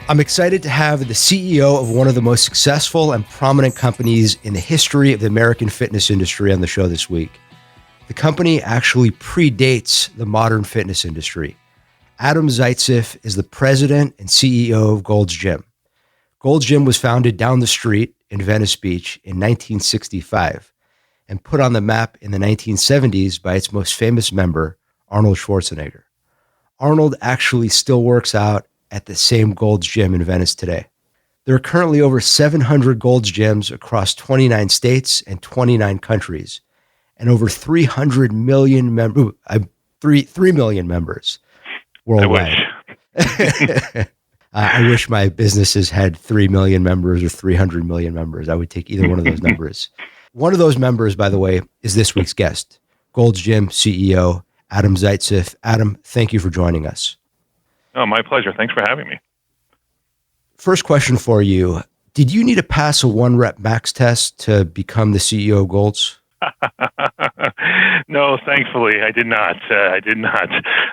I'm excited to have the CEO of one of the most successful and prominent companies in the history of the American fitness industry on the show this week. The company actually predates the modern fitness industry. Adam Zeitsiff is the president and CEO of Gold's Gym. Gold's Gym was founded down the street in Venice Beach in 1965 and put on the map in the 1970s by its most famous member, Arnold Schwarzenegger. Arnold actually still works out at the same Gold's Gym in Venice today. There are currently over 700 Gold's Gyms across 29 states and 29 countries, and over 300 million 3 million members worldwide. I wish my businesses had 3 million members or 300 million members. I would take either one of those numbers. One of those members, by the way, is this week's guest, Gold's Gym CEO, Adam Zeitsiff. Adam, thank you for joining us. Oh, my pleasure. Thanks for having me. First question for you. Did you need to pass a 1-rep max test to become the CEO of Gold's? No, thankfully, I did not.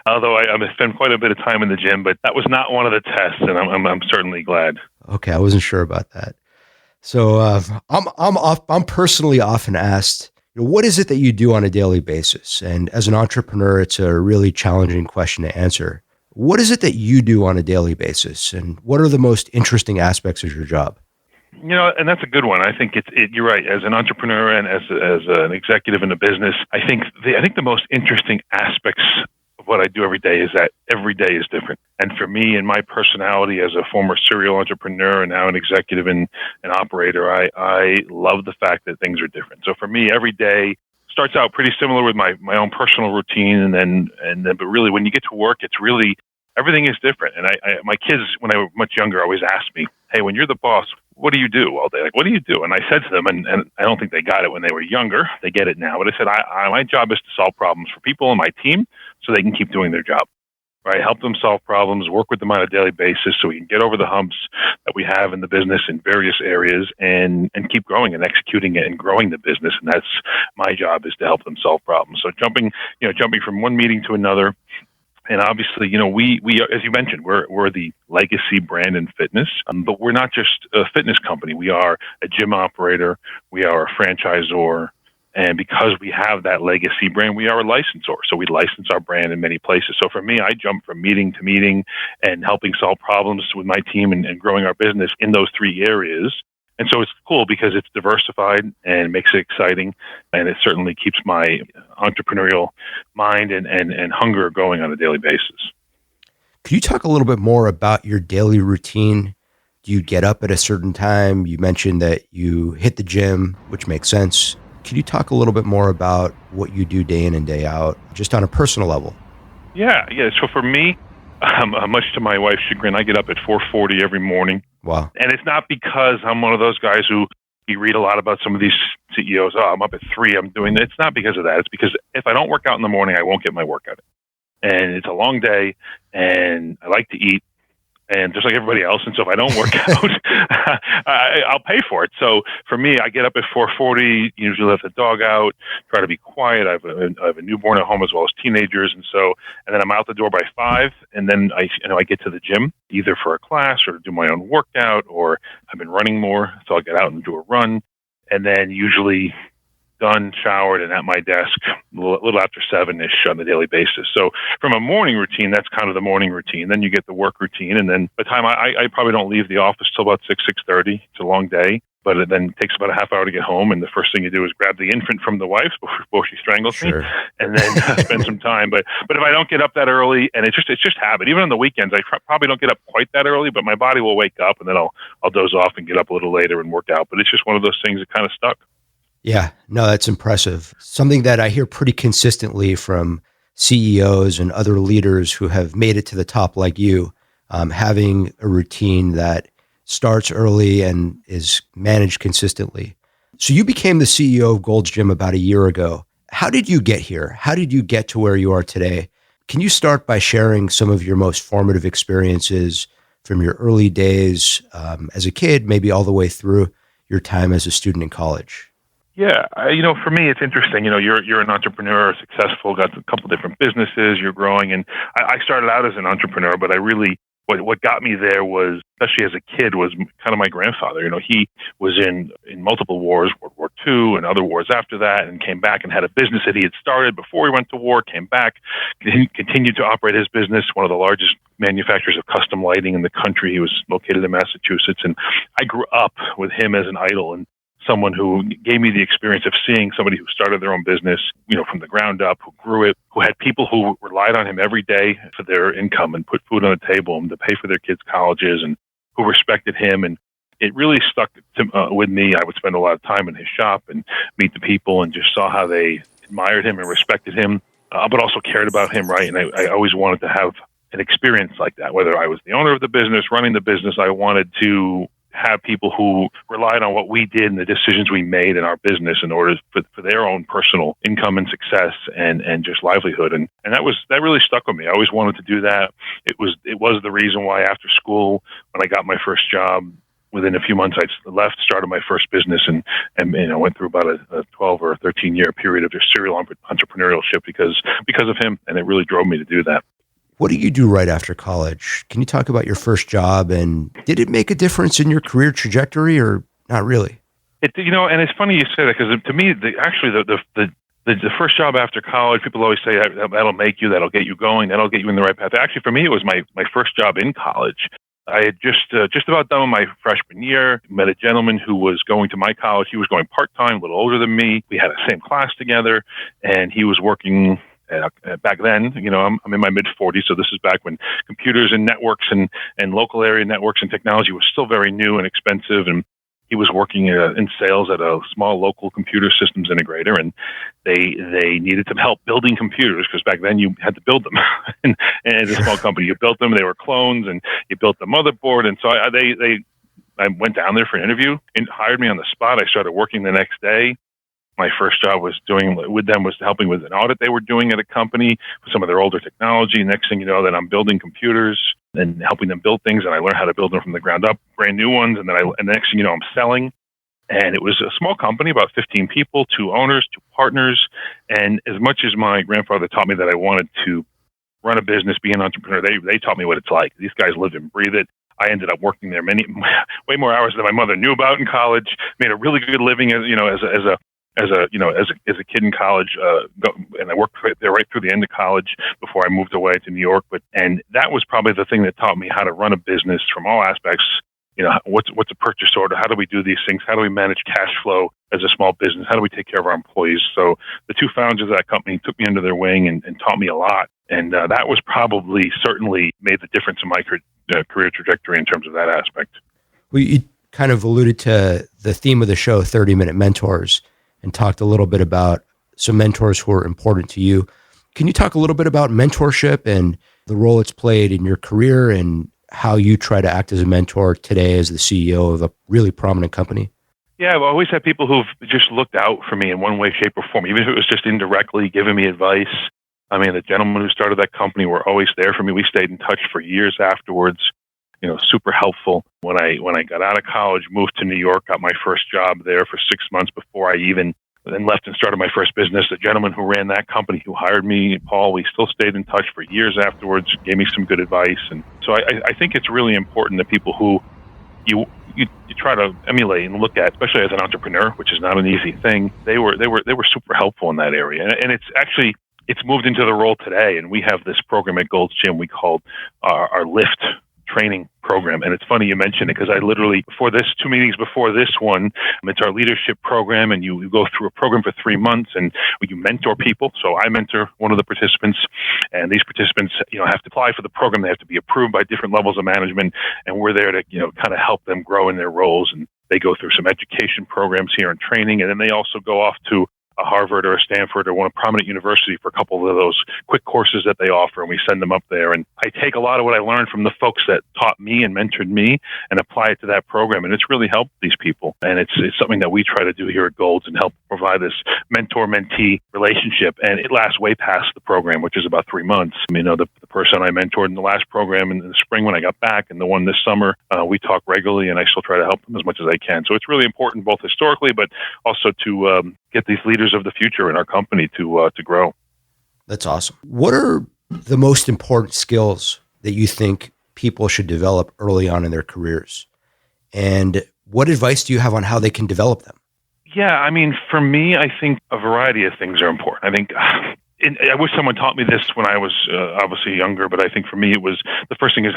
Although I spent quite a bit of time in the gym, but that was not one of the tests, and I'm certainly glad. Okay, I wasn't sure about that. So I'm personally often asked, what is it that you do on a daily basis? And as an entrepreneur, it's a really challenging question to answer. What is it that you do on a daily basis, and what are the most interesting aspects of your job? And that's a good one. I think you're right. As an entrepreneur and as an executive in a business, I think the most interesting aspects of what I do every day is that every day is different. And for me and my personality as a former serial entrepreneur and now an executive and an operator, I love the fact that things are different. So for me, every day starts out pretty similar with my own personal routine, and then but really when you get to work, it's really everything is different. And my kids, when I was much younger, always asked me, "Hey, when you're the boss, what do you do all day? Like, what do you do?" And I said to them, and I don't think they got it when they were younger. They get it now. But I said, my job is to solve problems for people on my team so they can keep doing their job. Right? Help them solve problems, work with them on a daily basis so we can get over the humps that we have in the business in various areas and keep growing and executing it and growing the business. And that's my job, is to help them solve problems. So jumping from one meeting to another. And obviously, we as you mentioned, we're the legacy brand in fitness, but we're not just a fitness company. We are a gym operator. We are a franchisor. And because we have that legacy brand, we are a licensor. So we license our brand in many places. So for me, I jump from meeting to meeting and helping solve problems with my team and growing our business in those three areas. And so it's cool because it's diversified and makes it exciting. And it certainly keeps my entrepreneurial mind and hunger going on a daily basis. Could you talk a little bit more about your daily routine? Do you get up at a certain time? You mentioned that you hit the gym, which makes sense. Could you talk a little bit more about what you do day in and day out, just on a personal level? Yeah. So for me, much to my wife's chagrin, I get up at 4:40 every morning. Wow. And it's not because I'm one of those guys who you read a lot about some of these CEOs. Oh, I'm up at 3. I'm doing this. It's not because of that. It's because if I don't work out in the morning, I won't get my workout in. And it's a long day, and I like to eat. And just like everybody else, and so if I don't work out, I'll pay for it. So for me, I get up at 4:40, usually let the dog out, try to be quiet. I have a newborn at home as well as teenagers, and then I'm out the door by 5, and then I get to the gym either for a class or to do my own workout, or I've been running more, so I'll get out and do a run, and then usually done, showered, and at my desk a little after 7-ish on a daily basis. So from a morning routine, that's kind of the morning routine. Then you get the work routine, and then by the time I probably don't leave the office till about 6:30. It's a long day, but it then takes about a half hour to get home, and the first thing you do is grab the infant from the wife before she strangles me, and then spend some time. But if I don't get up that early, and it's just habit. Even on the weekends, I probably don't get up quite that early, but my body will wake up, and then I'll doze off and get up a little later and work out. But it's just one of those things that kind of stuck. Yeah, no, that's impressive. Something that I hear pretty consistently from CEOs and other leaders who have made it to the top like you, having a routine that starts early and is managed consistently. So you became the CEO of Gold's Gym about a year ago. How did you get here? How did you get to where you are today? Can you start by sharing some of your most formative experiences from your early days as a kid, maybe all the way through your time as a student in college? Yeah, for me, it's interesting. You're an entrepreneur, successful, got a couple different businesses, you're growing, and I started out as an entrepreneur, but I really what got me there was, especially as a kid, was kind of my grandfather. He was in multiple wars, World War II and other wars after that, and came back and had a business that he had started before he went to war, came back, continued to operate his business, one of the largest manufacturers of custom lighting in the country. He was located in Massachusetts, and I grew up with him as an idol, and someone who gave me the experience of seeing somebody who started their own business, from the ground up, who grew it, who had people who relied on him every day for their income and put food on the table and to pay for their kids' colleges, and who respected him. And it really stuck with me. I would spend a lot of time in his shop and meet the people and just saw how they admired him and respected him, but also cared about him, right? And I always wanted to have an experience like that. Whether I was the owner of the business, running the business, I wanted to have people who relied on what we did and the decisions we made in our business in order for their own personal income and success and just livelihood. And that really stuck with me. I always wanted to do that. It was the reason why after school, when I got my first job, within a few months I left, started my first business, and went through about a 12 or 13 year period of just serial entrepreneurship because of him. And it really drove me to do that. What do you do right after college? Can you talk about your first job, and did it make a difference in your career trajectory or not really? And it's funny you say that, because to me, the first job after college, people always say that'll make you, that'll get you going, that'll get you in the right path. Actually, for me, it was my first job in college. I had just about done my freshman year, met a gentleman who was going to my college. He was going part-time, a little older than me. We had the same class together, and he was working. Back then, I'm in my mid-40s, so this is back when computers and networks and local area networks and technology was still very new and expensive. And he was working in sales at a small local computer systems integrator, and they needed some help building computers, because back then you had to build them. and as a small company, you built them; they were clones, and you built the motherboard. And so I went down there for an interview and hired me on the spot. I started working the next day. My first job was helping with an audit they were doing at a company with some of their older technology. Next thing you know, that I'm building computers and helping them build things, and I learned how to build them from the ground up, brand new ones. And the next thing you know, I'm selling. And it was a small company, about 15 people, 2 owners, 2 partners. And as much as my grandfather taught me that I wanted to run a business, be an entrepreneur, they taught me what it's like. These guys live and breathe it. I ended up working there way more hours than my mother knew about in college. Made a really good living as a kid in college, and I worked there right through the end of college before I moved away to New York. And that was probably the thing that taught me how to run a business from all aspects. What's a purchase order? How do we do these things? How do we manage cash flow as a small business? How do we take care of our employees? So the 2 founders of that company took me under their wing and taught me a lot. And that was certainly made the difference in my career trajectory in terms of that aspect. Well, you kind of alluded to the theme of the show, 30-minute mentors, and talked a little bit about some mentors who are important to you. Can you talk a little bit about mentorship and the role it's played in your career, and how you try to act as a mentor today as the CEO of a really prominent company? Yeah, I've always had people who've just looked out for me in one way, shape, or form, even if it was just indirectly giving me advice. I mean, the gentlemen who started that company were always there for me. We stayed in touch for years afterwards. Super helpful. When I got out of college, moved to New York, got my first job there for 6 months before I even then left and started my first business. The gentleman who ran that company, who hired me, Paul, we still stayed in touch for years afterwards, gave me some good advice. And so I think it's really important that people who you try to emulate and look at, especially as an entrepreneur, which is not an easy thing, they were super helpful in that area. And it's moved into the role today. And we have this program at Gold's Gym we called our Lift training program. And it's funny you mention it, because I literally, 2 meetings before this one, it's our leadership program, and you go through a program for 3 months, and you mentor people. So I mentor one of the participants, and these participants, have to apply for the program. They have to be approved by different levels of management, and we're there to, kind of help them grow in their roles. And they go through some education programs here and training, and then they also go off to a Harvard or a Stanford or one prominent university for a couple of those quick courses that they offer, and we send them up there. And I take a lot of what I learned from the folks that taught me and mentored me and apply it to that program, and it's really helped these people. And it's something that we try to do here at Gold's and help provide this mentor-mentee relationship, and it lasts way past the program, which is about 3 months. The person I mentored in the last program in the spring when I got back, and the one this summer, we talk regularly, and I still try to help them as much as I can. So it's really important, both historically, but also to get these leaders of the future in our company to grow. That's awesome. What are the most important skills that you think people should develop early on in their careers? And what advice do you have on how they can develop them? Yeah, I mean, for me, I think a variety of things are important. I think I wish someone taught me this when I was obviously younger, but I think for me, it was the first thing is,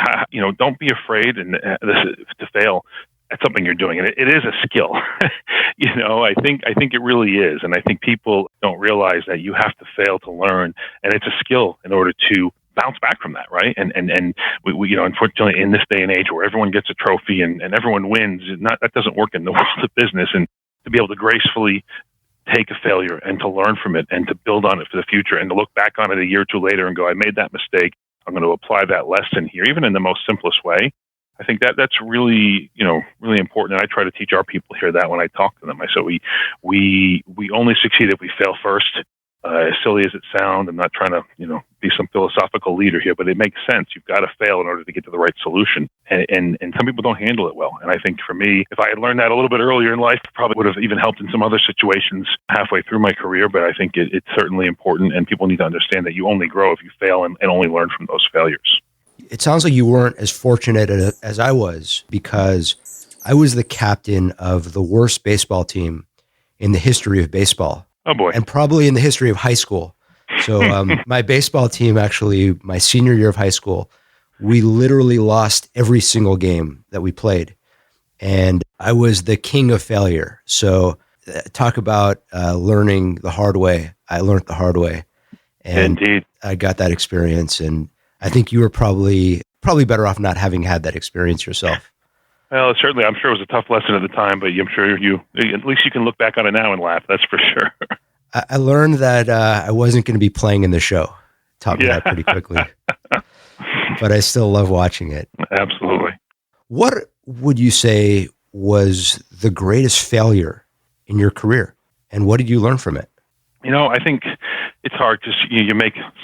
don't be afraid to fail at something you're doing. And it is a skill. I think it really is. And I think people don't realize that you have to fail to learn, and it's a skill in order to bounce back from that, right? And we unfortunately in this day and age where everyone gets a trophy and everyone wins, that doesn't work in the world of business. And to be able to gracefully take a failure and to learn from it and to build on it for the future and to look back on it a year or two later and go, I made that mistake. I'm going to apply that lesson here, even in the most simplest way. I think that's really, really important. And I try to teach our people here that when I talk to them. I said, we only succeed if we fail first. As silly as it sounds, I'm not trying to, be some philosophical leader here, but it makes sense. You've got to fail in order to get to the right solution. And some people don't handle it well. And I think for me, if I had learned that a little bit earlier in life, probably would have even helped in some other situations halfway through my career. But I think it's certainly important, and people need to understand that you only grow if you fail and only learn from those failures. It sounds like you weren't as fortunate as I was, because I was the captain of the worst baseball team in the history of baseball. Oh boy. And probably in the history of high school. So my baseball team, actually, my senior year of high school, we literally lost every single game that we played. And I was the king of failure. So talk about learning the hard way. I learned the hard way. And Indeed. I got that experience. And I think you were probably better off not having had that experience yourself. Well, certainly, I'm sure it was a tough lesson at the time, but I'm sure at least you can look back on it now and laugh. That's for sure. I learned that I wasn't going to be playing in the show. Taught me that pretty quickly. But I still love watching it. Absolutely. What would you say was the greatest failure in your career? And what did you learn from it? I think it's hard because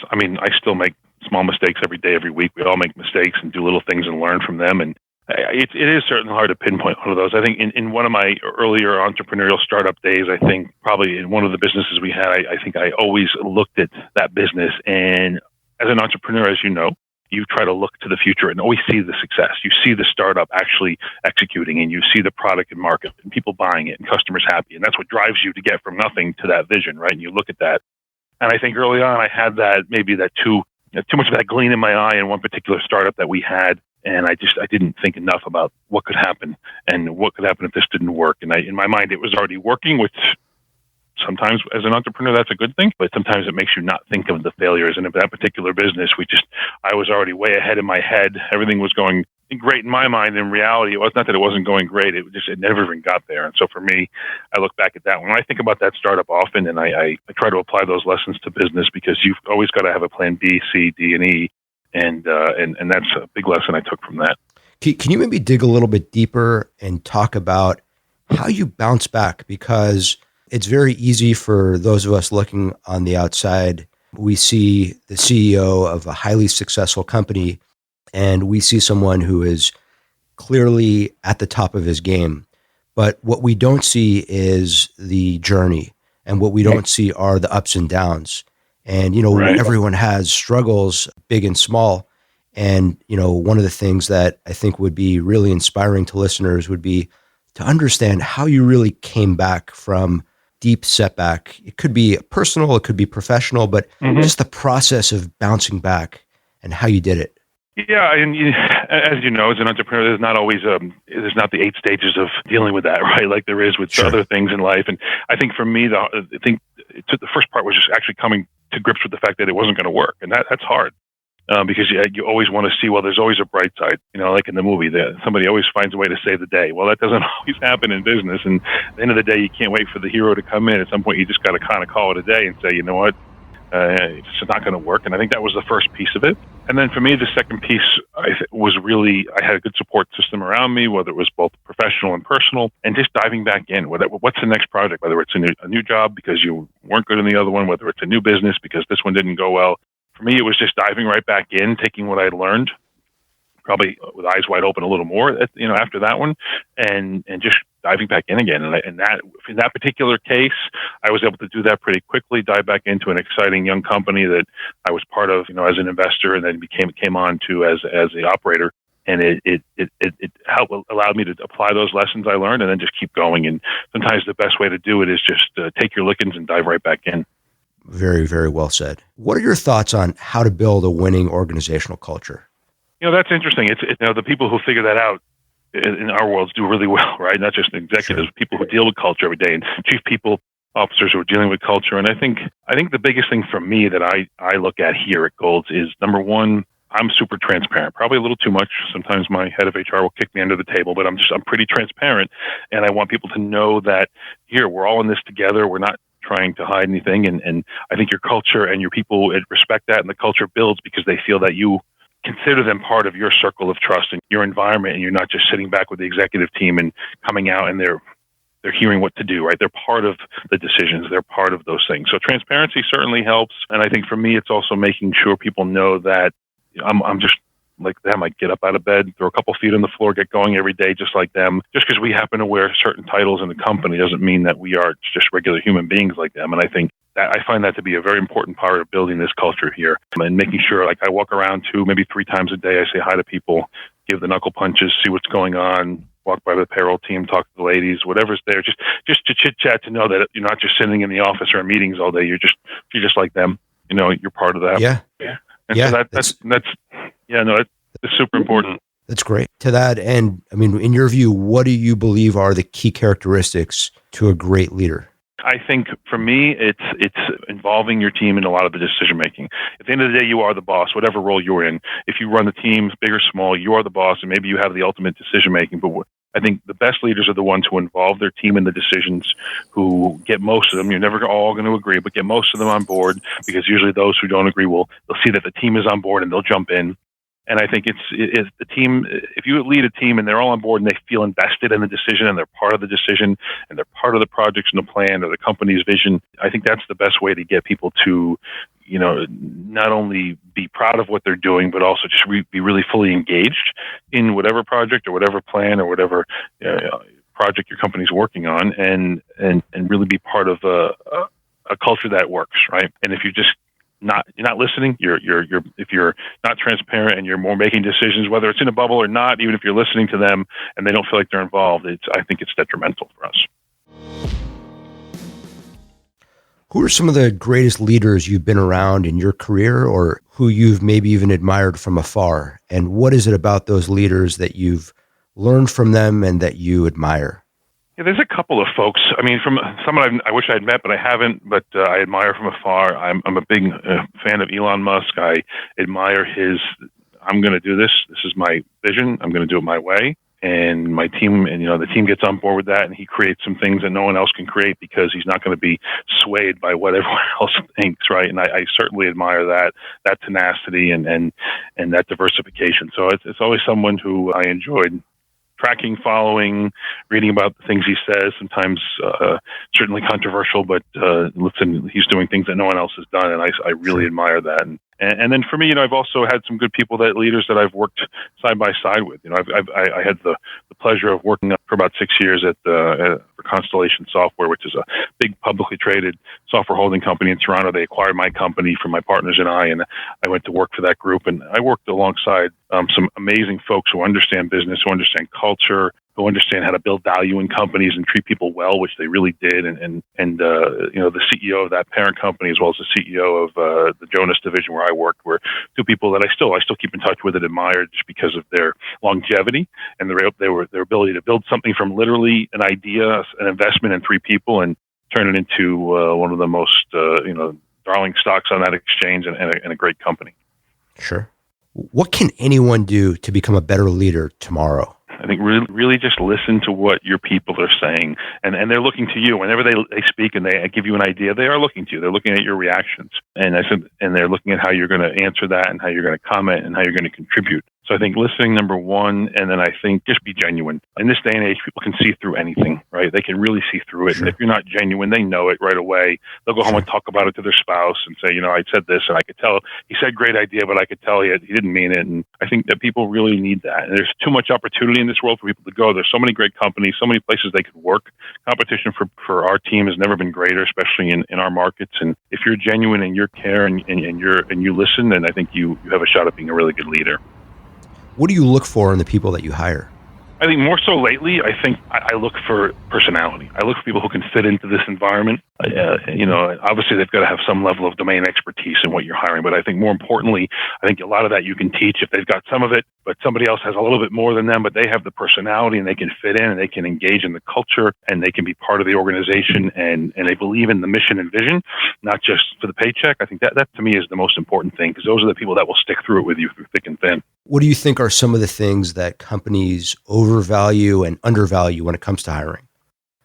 I still make small mistakes every day, every week. We all make mistakes and do little things and learn from them. And it is certainly hard to pinpoint one of those. I think in one of my earlier entrepreneurial startup days, I think probably in one of the businesses we had, I think I always looked at that business. And as an entrepreneur, as you know, you try to look to the future and always see the success. You see the startup actually executing, and you see the product and market and people buying it and customers happy. And that's what drives you to get from nothing to that vision, right? And you look at that. And I think early on I had too much of that gleam in my eye in one particular startup that we had. And I didn't think enough about what could happen and what could happen if this didn't work. And in my mind, it was already working, which sometimes as an entrepreneur, that's a good thing, but sometimes it makes you not think of the failures. And in that particular business, I was already way ahead in my head. Everything was going great in my mind. In reality, it was not that it wasn't going great. It never even got there. And so for me, I look back at that. When I think about that startup often, and I try to apply those lessons to business, because you've always got to have a plan B, C, D, and E. And that's a big lesson I took from that. Can you maybe dig a little bit deeper and talk about how you bounce back? Because it's very easy for those of us looking on the outside. We see the CEO of a highly successful company, and we see someone who is clearly at the top of his game. But what we don't see is the journey, and what we don't see are the ups and downs. And, Right. Everyone has struggles, big and small. And, one of the things that I think would be really inspiring to listeners would be to understand how you really came back from deep setback. It could be personal, it could be professional, but just the process of bouncing back and how you did it. Yeah, and as you know, as an entrepreneur, there's not always there's not the 8 stages of dealing with that, right? Like there is with other things in life. And I think for me, the first part was just actually coming to grips with the fact that it wasn't going to work, and that's hard because you always want to see, well, there's always a bright side, like in the movie, somebody always finds a way to save the day. Well, that doesn't always happen in business, and at the end of the day, you can't wait for the hero to come in. At some point, you just got to kind of call it a day and say, you know what? It's just not going to work. And I think that was the first piece of it. And then for me, the second piece was really, I had a good support system around me, whether it was both professional and personal, and just diving back in. What's the next project? Whether it's a new job because you weren't good in the other one, whether it's a new business because this one didn't go well. For me, it was just diving right back in, taking what I had learned, probably with eyes wide open a little more, after that one, and just diving back in again. And in that particular case, I was able to do that pretty quickly, dive back into an exciting young company that I was part of, as an investor, and then came on to as the operator. And it allowed me to apply those lessons I learned and then just keep going. And sometimes the best way to do it is just take your lickings and dive right back in. Very, very well said. What are your thoughts on how to build a winning organizational culture? That's interesting. It's the people who figure that out in our worlds do really well, right? Not just executives, Sure. people who deal with culture every day, and chief people officers who are dealing with culture. And I think the biggest thing for me that I look at here at Golds is, number one, I'm super transparent, probably a little too much. Sometimes my head of HR will kick me under the table, but I'm pretty transparent. And I want people to know that here, we're all in this together. We're not trying to hide anything. And I think your culture and your people respect that, and the culture builds because they feel that you consider them part of your circle of trust and your environment, and you're not just sitting back with the executive team and coming out and they're hearing what to do, right? They're part of the decisions. They're part of those things. So transparency certainly helps. And I think for me, it's also making sure people know that I'm just like them. I get up out of bed, throw a couple feet on the floor, get going every day just like them. Just because we happen to wear certain titles in the company doesn't mean that we are just regular human beings like them. And I think that I find that to be a very important part of building this culture here, and making sure, like, I walk around maybe 3 times a day. I say hi to people, give the knuckle punches, see what's going on, walk by the payroll team, talk to the ladies, whatever's there, just to chit chat, to know that you're not just sitting in the office or in meetings all day. You're just like them. You're part of that. Yeah. And yeah. so that's super important. That's great. To that end, I mean, in your view, what do you believe are the key characteristics to a great leader? I think for me, it's involving your team in a lot of the decision making. At the end of the day, you are the boss, whatever role you're in. If you run the team, big or small, you are the boss, and maybe you have the ultimate decision making. But I think the best leaders are the ones who involve their team in the decisions, who get most of them. You're never all going to agree, but get most of them on board, because usually those who don't agree they'll see that the team is on board and they'll jump in. And I think it's the team. If you lead a team and they're all on board and they feel invested in the decision and they're part of the decision and they're part of the projects and the plan or the company's vision, I think that's the best way to get people to, not only be proud of what they're doing, but also just be really fully engaged in whatever project or whatever plan or whatever project your company's working on, and really be part of a culture that works, right? And if you're not listening, if you're not transparent and you're more making decisions, whether it's in a bubble or not, even if you're listening to them and they don't feel like they're involved, I think it's detrimental for us. Who are some of the greatest leaders you've been around in your career, or who you've maybe even admired from afar? And what is it about those leaders that you've learned from them and that you admire? Yeah, there's a couple of folks. I mean, from someone I wish I'd met, but I haven't, but I admire from afar. I'm a big fan of Elon Musk. I admire I'm going to do this. This is my vision. I'm going to do it my way. And my team, and the team gets on board with that, and he creates some things that no one else can create because he's not going to be swayed by what everyone else thinks, right? And I certainly admire that tenacity and that diversification. So it's always someone who I enjoyed tracking, following, reading about the things he says, sometimes certainly controversial, but listen, he's doing things that no one else has done, and I really admire that. And then for me, I've also had some good people, leaders that I've worked side by side with. I had the pleasure of working for about 6 years for Constellation Software, which is a big publicly traded software holding company in Toronto. They acquired my company from my partners and I went to work for that group. And I worked alongside some amazing folks who understand business, who understand culture, who understand how to build value in companies and treat people well, which they really did. And the CEO of that parent company, as well as the CEO of the Jonas division where I worked, were two people that I still keep in touch with and admire just because of their longevity and their ability to build something from literally an idea, an investment in 3 people, and turn it into one of the most darling stocks on that exchange and a great company. Sure. What can anyone do to become a better leader tomorrow? I think really just listen to what your people are saying, and they're looking to you. Whenever they speak and they give you an idea, they are looking to you. They're looking at your reactions, and they're looking at how you're going to answer that, and how you're going to comment, and how you're going to contribute. So I think listening, number one, and then I think just be genuine. In this day and age, people can see through anything, right? They can really see through it. Sure. And if you're not genuine, they know it right away. They'll go home and talk about it to their spouse and say, I said this, and I could tell he said great idea, but I could tell he didn't mean it. And I think that people really need that. And there's too much opportunity in this world for people to go. There's so many great companies, so many places they could work. Competition for our team has never been greater, especially in our markets. And if you're genuine in your care and you listen, then I think you have a shot at being a really good leader. What do you look for in the people that you hire? I think more so lately, I think I look for personality. I look for people who can fit into this environment. Obviously they've got to have some level of domain expertise in what you're hiring, but I think more importantly, I think a lot of that you can teach if they've got some of it, but somebody else has a little bit more than them, but they have the personality and they can fit in and they can engage in the culture and they can be part of the organization and they believe in the mission and vision, not just for the paycheck. I think that to me is the most important thing because those are the people that will stick through it with you through thick and thin. What do you think are some of the things that companies overvalue and undervalue when it comes to hiring?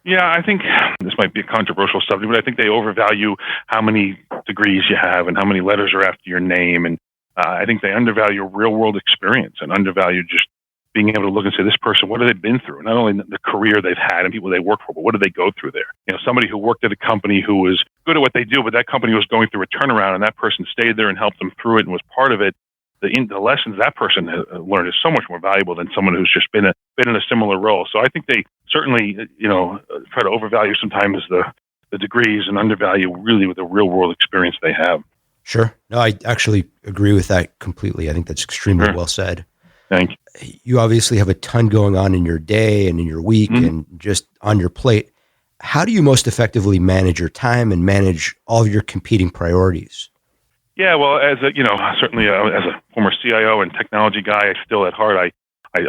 Yeah, I think this might be a controversial subject, but I think they overvalue how many degrees you have and how many letters are after your name. And I think they undervalue real world experience and undervalue just being able to look and say, this person, what have they been through? Not only the career they've had and people they work for, but what did they go through there? Somebody who worked at a company who was good at what they do, but that company was going through a turnaround and that person stayed there and helped them through it and was part of it. The lessons that person has learned is so much more valuable than someone who's just been in a similar role. So I think they certainly, try to overvalue sometimes the degrees and undervalue really with the real world experience they have. Sure. No, I actually agree with that completely. I think that's extremely well said. Thank you. You obviously have a ton going on in your day and in your week and just on your plate. How do you most effectively manage your time and manage all of your competing priorities? Yeah, well, certainly as a former CIO and technology guy, I still at heart, I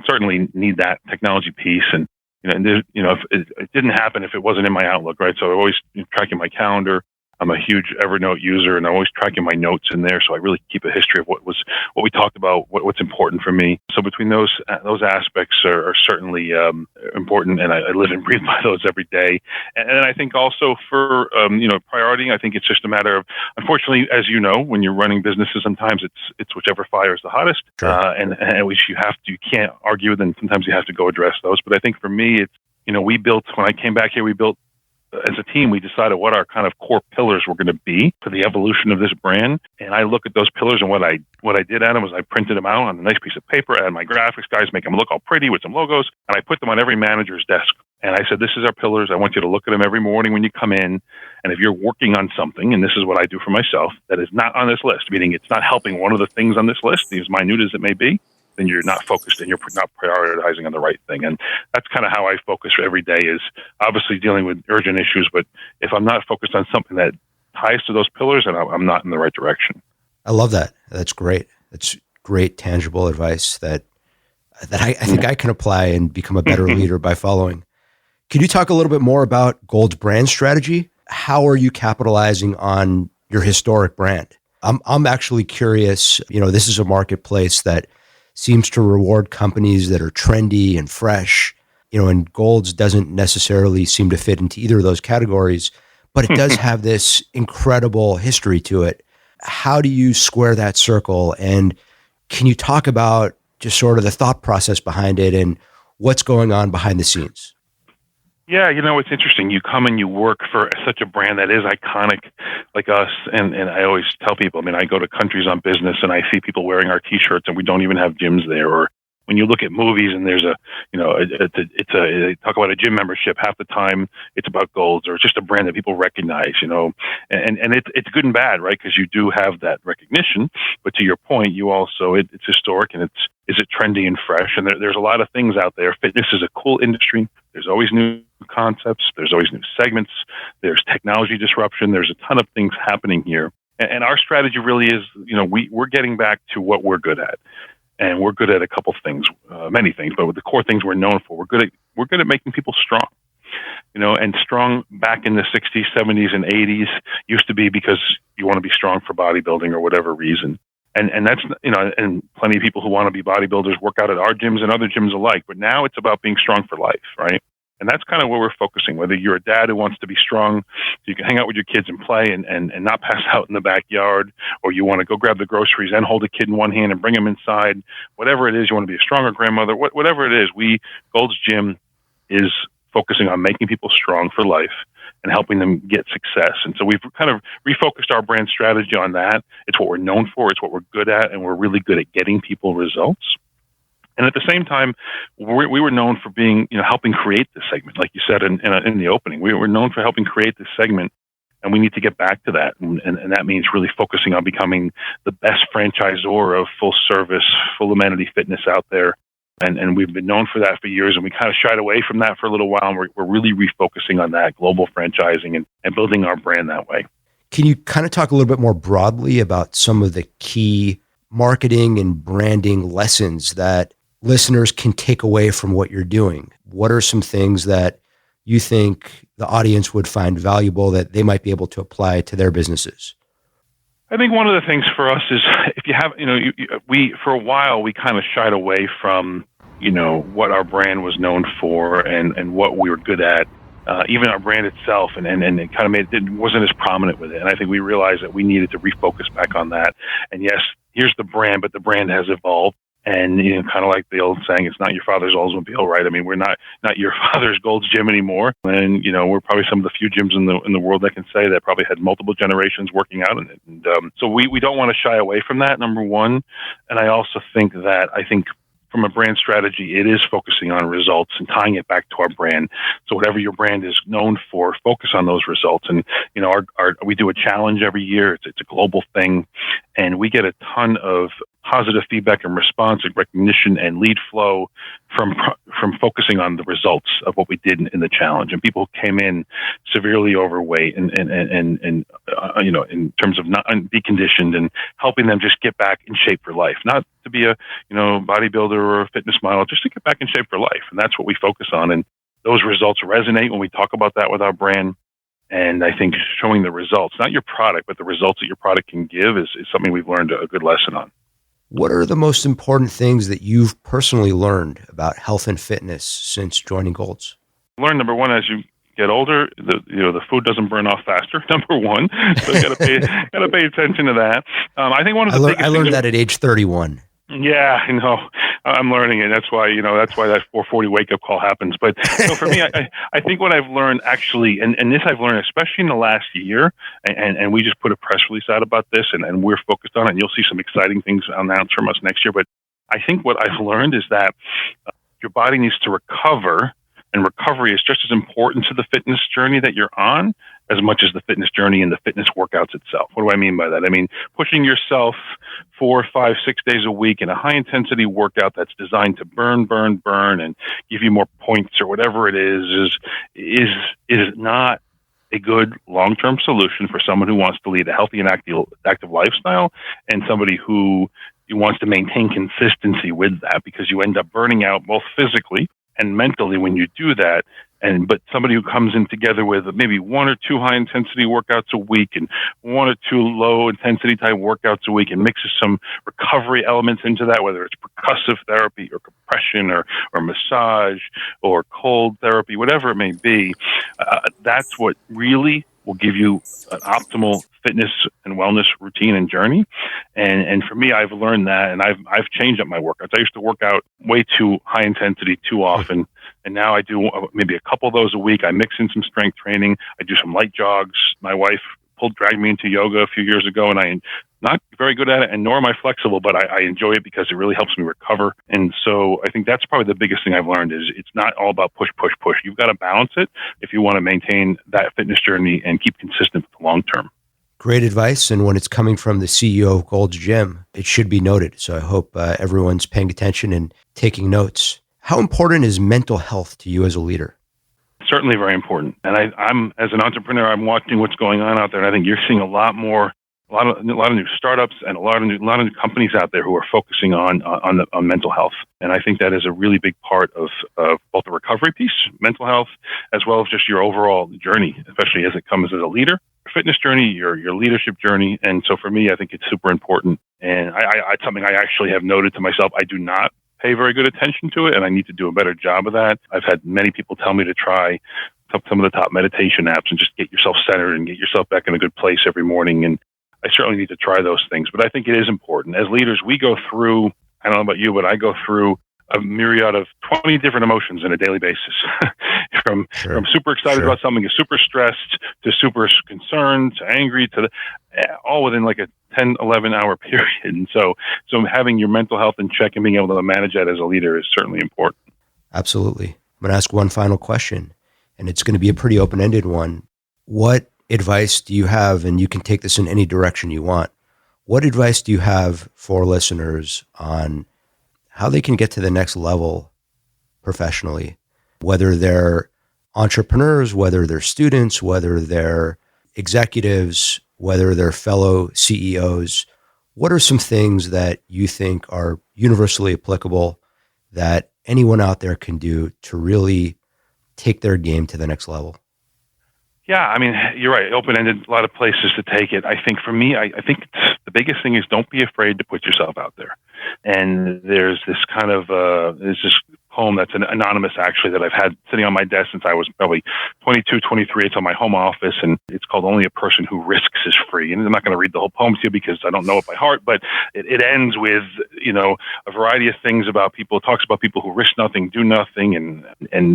certainly need that technology piece. And if it didn't happen if it wasn't in my Outlook, right? So I'm always tracking my calendar. I'm a huge Evernote user, and I'm always tracking my notes in there. So I really keep a history of what we talked about, what's important for me. So between those aspects are certainly important, and I live and breathe by those every day. And then I think also for priority, I think it's just a matter of, unfortunately, as you know, when you're running businesses, sometimes it's whichever fire is the hottest, and which you can't argue with, and sometimes you have to go address those. But I think for me, it's when I came back here, we built. As a team, we decided what our kind of core pillars were going to be for the evolution of this brand. And I look at those pillars, and what I did, Adam, was I printed them out on a nice piece of paper. I had my graphics guys make them look all pretty with some logos, and I put them on every manager's desk. And I said, this is our pillars. I want you to look at them every morning when you come in. And if you're working on something, and this is what I do for myself, that is not on this list, meaning it's not helping one of the things on this list, as minute as it may be, then you're not focused and you're not prioritizing on the right thing. And that's kind of how I focus every day, is obviously dealing with urgent issues. But if I'm not focused on something that ties to those pillars, then I'm not in the right direction. I love that. That's great. That's great, tangible advice that I think I can apply and become a better leader by following. Can you talk a little bit more about Gold's brand strategy? How are you capitalizing on your historic brand? I'm actually curious. This is a marketplace that seems to reward companies that are trendy and fresh, and Gold's doesn't necessarily seem to fit into either of those categories, but it does have this incredible history to it. How do you square that circle? And can you talk about just sort of the thought process behind it and what's going on behind the scenes? Yeah, it's interesting. You come and you work for such a brand that is iconic like us. And I always tell people, I go to countries on business and I see people wearing our T-shirts and we don't even have gyms there. Or when you look at movies and there's they talk about a gym membership, half the time it's about Gold's, or it's just a brand that people recognize, and it's good and bad, right? Because you do have that recognition, but to your point, you also, it's historic and is it trendy and fresh? And there's a lot of things out there. Fitness is a cool industry. There's always new concepts. There's always new segments. There's technology disruption. There's a ton of things happening here. And our strategy really is, we're getting back to what we're good at. And we're good at a couple things, many things, but with the core things we're known for, we're good at making people strong. And strong back in the 60s, 70s, and 80s used to be because you want to be strong for bodybuilding or whatever reason. And that's, and plenty of people who want to be bodybuilders work out at our gyms and other gyms alike. But now it's about being strong for life, right? And that's kind of where we're focusing, whether you're a dad who wants to be strong so you can hang out with your kids and play and not pass out in the backyard, or you want to go grab the groceries and hold a kid in one hand and bring him inside, whatever it is, you want to be a stronger grandmother, whatever it is, Gold's Gym is focusing on making people strong for life and helping them get success. And so we've kind of refocused our brand strategy on that. It's what we're known for. It's what we're good at. And we're really good at getting people results. And at the same time, we were known for being, helping create this segment. Like you said in the opening, we were known for helping create this segment. And we need to get back to that. And that means really focusing on becoming the best franchisor of full service, full amenity fitness out there. And we've been known for that for years, and we kind of shied away from that for a little while. And we're really refocusing on that global franchising and building our brand that way. Can you kind of talk a little bit more broadly about some of the key marketing and branding lessons that listeners can take away from what you're doing? What are some things that you think the audience would find valuable that they might be able to apply to their businesses? I think one of the things for us is if you have, we for a while we kind of shied away from, what our brand was known for and what we were good at, even our brand itself, and it kind of wasn't as prominent with it. And I think we realized that we needed to refocus back on that. And yes, here's the brand, but the brand has evolved. And, kind of like the old saying, it's not your father's Oldsmobile, right? I mean, we're not your father's Gold's Gym anymore. And, we're probably some of the few gyms in the world that can say that probably had multiple generations working out in it. And so we don't want to shy away from that, number one. And I also think from a brand strategy, it is focusing on results and tying it back to our brand. So whatever your brand is known for, focus on those results. And, we do a challenge every year. It's a global thing. And we get a ton of positive feedback and response and recognition and lead flow from focusing on the results of what we did in the challenge. And people came in severely overweight and in terms of not deconditioned, and helping them just get back in shape for life, not to be a bodybuilder or a fitness model, just to get back in shape for life. And that's what we focus on. And those results resonate when we talk about that with our brand. And I think showing the results, not your product, but the results that your product can give is something we've learned a good lesson on. What are the most important things that you've personally learned about health and fitness since joining Gold's? Learn, number one, as you get older, the food doesn't burn off faster. Number one, so you got to pay attention to that. I think one of the I learned that at age 31. Yeah, I'm learning it. That's why that 4:40 wake up call happens. But so for me, I think what I've learned actually, and this I've learned especially in the last year, and we just put a press release out about this, and we're focused on it. And you'll see some exciting things announced from us next year. But I think what I've learned is that your body needs to recover, and recovery is just as important to the fitness journey that you're on as much as the fitness journey and the fitness workouts itself. What do I mean by that? I mean, pushing yourself 4, 5, 6 days a week in a high intensity workout that's designed to burn, and give you more points or whatever it is not a good long-term solution for someone who wants to lead a healthy and active lifestyle, and somebody who wants to maintain consistency with that, because you end up burning out both physically and mentally when you do that. But somebody who comes in together with maybe 1 or 2 high intensity workouts a week and 1 or 2 low intensity type workouts a week, and mixes some recovery elements into that, whether it's percussive therapy or compression or massage or cold therapy, whatever it may be, that's what really will give you an optimal fitness and wellness routine and journey. And for me, I've learned that, and I've changed up my workouts. I used to work out way too high intensity too often, and now I do maybe a couple of those a week. I mix in some strength training. I do some light jogs. My wife dragged me into yoga a few years ago, and I'm not very good at it, and nor am I flexible, but I enjoy it because it really helps me recover. And so I think that's probably the biggest thing I've learned is it's not all about push. You've got to balance it if you want to maintain that fitness journey and keep consistent for the long term. Great advice. And when it's coming from the CEO of Gold's Gym, it should be noted. So I hope everyone's paying attention and taking notes. How important is mental health to you as a leader? Certainly very important. And I'm as an entrepreneur, I'm watching what's going on out there, and I think you're seeing a lot of new startups and a lot of new companies out there who are focusing on mental health. And I think that is a really big part of both the recovery piece, mental health, as well as just your overall journey, especially as it comes as a leader, your fitness journey, your leadership journey. And so for me, I think it's super important. And it's something I actually have noted to myself. I do not pay very good attention to it, and I need to do a better job of that. I've had many people tell me to try some of the top meditation apps and just get yourself centered and get yourself back in a good place every morning. And I certainly need to try those things, but I think it is important. As leaders, we go through, I don't know about you, but I go through a myriad of 20 different emotions on a daily basis, from super excited about something to super stressed to super concerned to angry to all within like a 10, 11 hour period. And so having your mental health in check and being able to manage that as a leader is certainly important. Absolutely. I'm going to ask one final question, and it's going to be a pretty open-ended one. What advice do you have, and you can take this in any direction you want, what advice do you have for listeners on how they can get to the next level professionally, whether they're entrepreneurs, whether they're students, whether they're executives, whether they're fellow CEOs? What are some things that you think are universally applicable that anyone out there can do to really take their game to the next level? Yeah, I mean, you're right. Open-ended, a lot of places to take it. I think for me, I think the biggest thing is don't be afraid to put yourself out there. And there's this kind of, there's this poem that's anonymous, actually, that I've had sitting on my desk since I was probably 22, 23. It's on my home office, and it's called Only a Person Who Risks is Free. And I'm not going to read the whole poem to you because I don't know it by heart, but it ends with, a variety of things about people. It talks about people who risk nothing, do nothing, and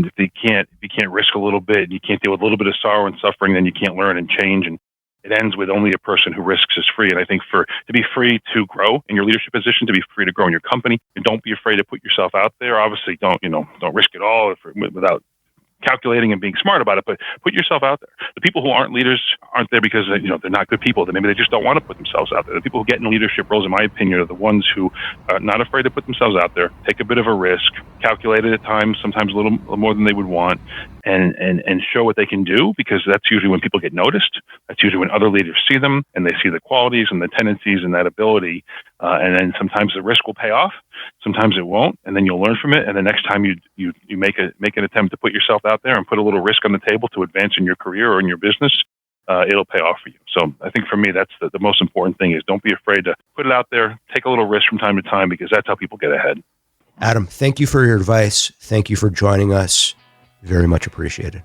if you can't risk a little bit, and you can't deal with a little bit of sorrow and suffering, then you can't learn and change. And it ends with only a person who risks is free. And I think to be free to grow in your leadership position, to be free to grow in your company, and don't be afraid to put yourself out there. Obviously, don't risk it all without calculating and being smart about it, but put yourself out there. The people who aren't leaders aren't there because they're not good people. Maybe they just don't want to put themselves out there. The people who get in leadership roles, in my opinion, are the ones who are not afraid to put themselves out there, take a bit of a risk, calculate it at times, sometimes a little more than they would want, and show what they can do, because that's usually when people get noticed. That's usually when other leaders see them and they see the qualities and the tendencies and that ability. And then sometimes the risk will pay off, sometimes it won't, and then you'll learn from it. And the next time you make an attempt to put yourself out there and put a little risk on the table to advance in your career or in your business, it'll pay off for you. So I think for me, that's the most important thing, is don't be afraid to put it out there, take a little risk from time to time, because that's how people get ahead. Adam, thank you for your advice. Thank you for joining us. Very much appreciated.